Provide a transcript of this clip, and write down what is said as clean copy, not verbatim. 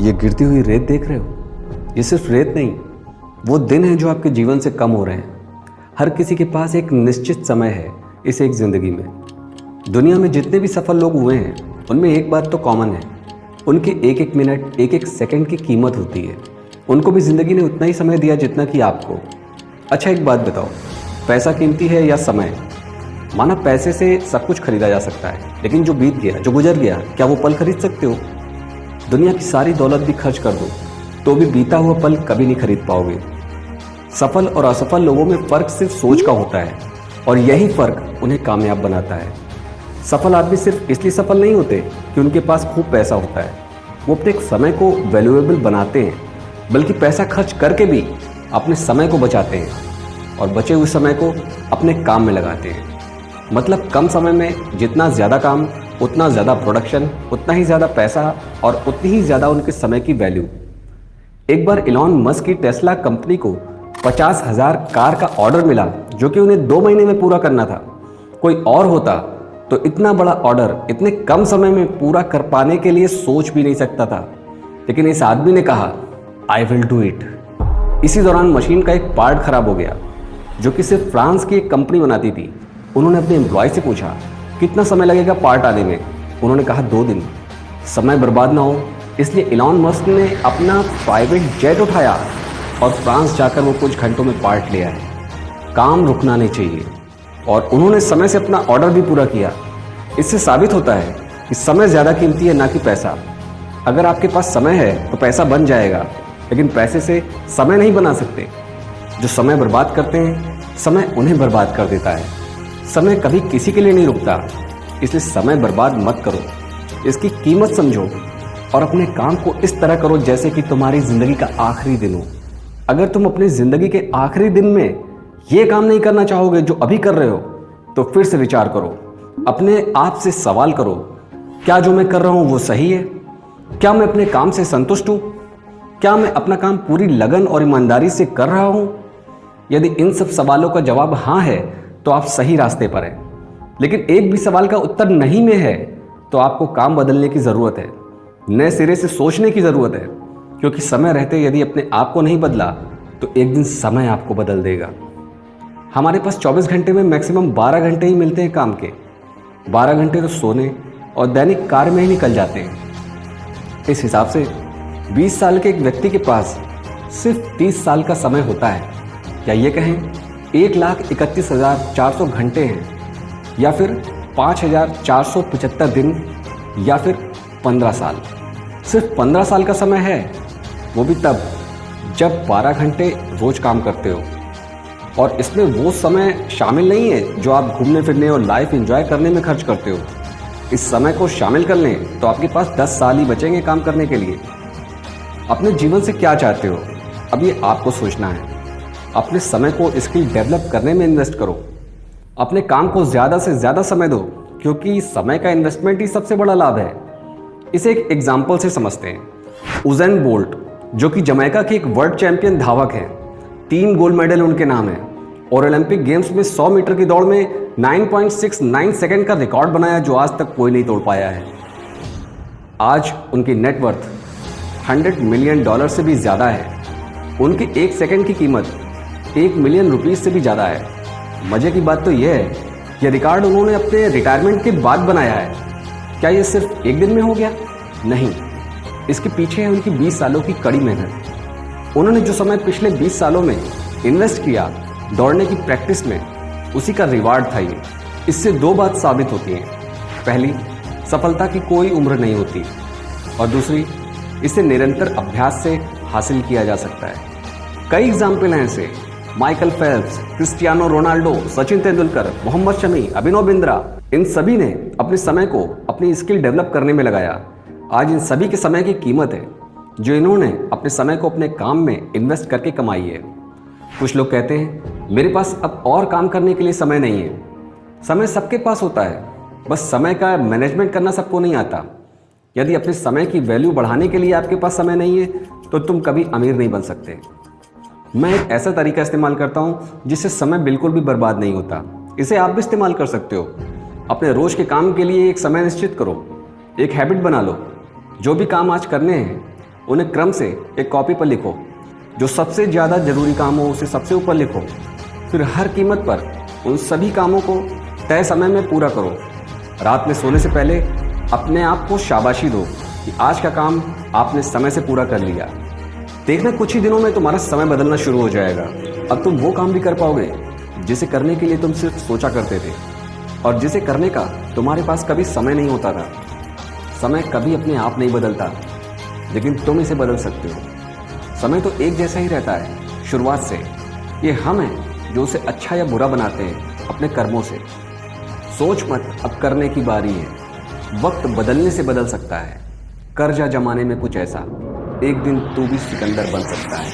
ये गिरती हुई रेत देख रहे हो? ये सिर्फ रेत नहीं, वो दिन हैं जो आपके जीवन से कम हो रहे हैं। हर किसी के पास एक निश्चित समय है इस एक ज़िंदगी में। दुनिया में जितने भी सफल लोग हुए हैं उनमें एक बात तो कॉमन है, उनके एक एक मिनट, एक एक सेकंड की कीमत होती है। उनको भी ज़िंदगी ने उतना ही समय दिया जितना कि आपको। अच्छा एक बात बताओ, पैसा कीमती है या समय? माना पैसे से सब कुछ खरीदा जा सकता है, लेकिन जो बीत गया, जो गुजर गया, क्या वो पल खरीद सकते हो? दुनिया की सारी दौलत भी खर्च कर दो तो भी बीता हुआ पल कभी नहीं खरीद पाओगे। सफल और असफल लोगों में फ़र्क सिर्फ सोच का होता है, और यही फ़र्क उन्हें कामयाब बनाता है। सफल आदमी सिर्फ इसलिए सफल नहीं होते कि उनके पास खूब पैसा होता है, वो अपने समय को वैल्यूएबल बनाते हैं, बल्कि पैसा खर्च करके भी अपने समय को बचाते हैं और बचे हुए समय को अपने काम में लगाते हैं। मतलब कम समय में जितना ज़्यादा काम, उतना ज़्यादा प्रोडक्शन, उतना ही ज़्यादा पैसा और उतनी ही ज़्यादा उनके समय की वैल्यू। एक बार इलॉन मस्क की टेस्ला कंपनी को 50,000 कार का ऑर्डर मिला जो कि उन्हें 2 महीने में पूरा करना था। कोई और होता तो इतना बड़ा ऑर्डर इतने कम समय में पूरा कर पाने के लिए सोच भी नहीं सकता था, लेकिन इस आदमी ने कहा आई विल डू इट। इसी दौरान मशीन का एक पार्ट खराब हो गया जो कि सिर्फ फ्रांस की एक कंपनी बनाती थी। उन्होंने अपने एम्प्लॉय से पूछा कितना समय लगेगा पार्ट आने में। उन्होंने कहा 2 दिन। समय बर्बाद ना हो इसलिए इलॉन मस्क ने अपना प्राइवेट जेट उठाया और फ्रांस जाकर वो कुछ घंटों में पार्ट ले आए। काम रुकना नहीं चाहिए, और उन्होंने समय से अपना ऑर्डर भी पूरा किया। इससे साबित होता है कि समय ज़्यादा कीमती है, ना कि पैसा। अगर आपके पास समय है तो पैसा बन जाएगा, लेकिन पैसे से समय नहीं बना सकते। जो समय बर्बाद करते हैं, समय उन्हें बर्बाद कर देता है। समय कभी किसी के लिए नहीं रुकता, इसलिए समय बर्बाद मत करो, इसकी कीमत समझो और अपने काम को इस तरह करो जैसे कि तुम्हारी ज़िंदगी का आखिरी दिन हो। अगर तुम अपनी ज़िंदगी के आखिरी दिन में ये काम नहीं करना चाहोगे जो अभी कर रहे हो, तो फिर से विचार करो, अपने आप से सवाल करो, क्या जो मैं कर रहा हूँ वो सही है? क्या मैं अपने काम से संतुष्ट हूँ? क्या मैं अपना काम पूरी लगन और ईमानदारी से कर रहा हूँ? यदि इन सब सवालों का जवाब हाँ है तो आप सही रास्ते पर हैं। लेकिन एक भी सवाल का उत्तर नहीं में है तो आपको काम बदलने की ज़रूरत है, नए सिरे से सोचने की ज़रूरत है, क्योंकि समय रहते यदि अपने आप को नहीं बदला तो एक दिन समय आपको बदल देगा। हमारे पास 24 घंटे में मैक्सिमम 12 घंटे ही मिलते हैं काम के। 12 घंटे तो सोने और दैनिक कार्य में ही निकल जाते हैं। इस हिसाब से 20 साल के एक व्यक्ति के पास सिर्फ 30 साल का समय होता है। या ये कहें 1,31,400 घंटे हैं, या फिर 5,475 दिन, या फिर 15 साल। सिर्फ 15 साल का समय है, वो भी तब जब 12 घंटे रोज काम करते हो। और इसमें वो समय शामिल नहीं है जो आप घूमने फिरने और लाइफ एंजॉय करने में खर्च करते हो। इस समय को शामिल कर लें तो आपके पास 10 साल ही बचेंगे काम करने के लिए। अपने जीवन से क्या चाहते हो, अब ये आपको सोचना है। अपने समय को स्किल डेवलप करने में इन्वेस्ट करो। अपने काम को ज़्यादा से ज़्यादा समय दो, क्योंकि समय का इन्वेस्टमेंट ही सबसे बड़ा लाभ है। इसे एक एग्जाम्पल से समझते हैं। उज़ैन बोल्ट जो कि जमैका के एक वर्ल्ड चैंपियन धावक हैं, 3 गोल्ड मेडल उनके नाम हैं, और ओलंपिक गेम्स में 100 मीटर की दौड़ में 9.69 सेकंड का रिकॉर्ड बनाया जो आज तक कोई नहीं तोड़ पाया है। आज उनकी नेटवर्थ $100 मिलियन से भी ज़्यादा है। उनकी 1 सेकंड की कीमत $1 मिलियन से भी ज़्यादा है। मज़े की बात तो यह है यह रिकॉर्ड उन्होंने अपने रिटायरमेंट के बाद बनाया है। क्या यह सिर्फ एक दिन में हो गया? नहीं, इसके पीछे है उनकी 20 सालों की कड़ी मेहनत। उन्होंने जो समय पिछले 20 सालों में इन्वेस्ट किया दौड़ने की प्रैक्टिस में, उसी का रिवार्ड था ये। इससे 2 बात साबित होती हैं। पहली, सफलता की कोई उम्र नहीं होती, और दूसरी, इसे निरंतर अभ्यास से हासिल किया जा सकता है। कई एग्जाम्पल हैं ऐसे। Michael Phelps, Cristiano Ronaldo, Sachin Tendulkar, Mohammed Shami, Abhinav Bindra, इन सभी ने अपने समय को अपनी स्किल डेवलप करने में लगाया। आज इन सभी के समय की कीमत है जो इन्होंने अपने समय को अपने काम में इन्वेस्ट करके कमाई है। कुछ लोग कहते हैं मेरे पास अब और काम करने के लिए समय नहीं है। समय सबके पास होता है, बस समय का मैनेजमेंट करना सबको नहीं आता। यदि अपने समय की वैल्यू बढ़ाने के लिए आपके पास समय नहीं है तो तुम कभी अमीर नहीं बन सकते। मैं एक ऐसा तरीका इस्तेमाल करता हूँ जिससे समय बिल्कुल भी बर्बाद नहीं होता। इसे आप भी इस्तेमाल कर सकते हो। अपने रोज के काम के लिए एक समय निश्चित करो, एक हैबिट बना लो। जो भी काम आज करने हैं उन्हें क्रम से एक कॉपी पर लिखो। जो सबसे ज़्यादा जरूरी काम हो उसे सबसे ऊपर लिखो। फिर हर कीमत पर उन सभी कामों को तय समय में पूरा करो। रात में सोने से पहले अपने आप को शाबाशी दो कि आज का काम आपने समय से पूरा कर लिया। देखना कुछ ही दिनों में तुम्हारा समय बदलना शुरू हो जाएगा। अब तुम वो काम भी कर पाओगे जिसे करने के लिए तुम सिर्फ सोचा करते थे और जिसे करने का तुम्हारे पास कभी समय नहीं होता था। समय कभी अपने आप नहीं बदलता, लेकिन तुम इसे बदल सकते हो। समय तो एक जैसा ही रहता है शुरुआत से। ये हम हैं जो उसे अच्छा या बुरा बनाते हैं अपने कर्मों से। सोच मत, अब करने की बारी है। वक्त बदलने से बदल सकता है। कर जा जमाने में कुछ ऐसा, एक दिन तू भी सिकंदर बन सकता है।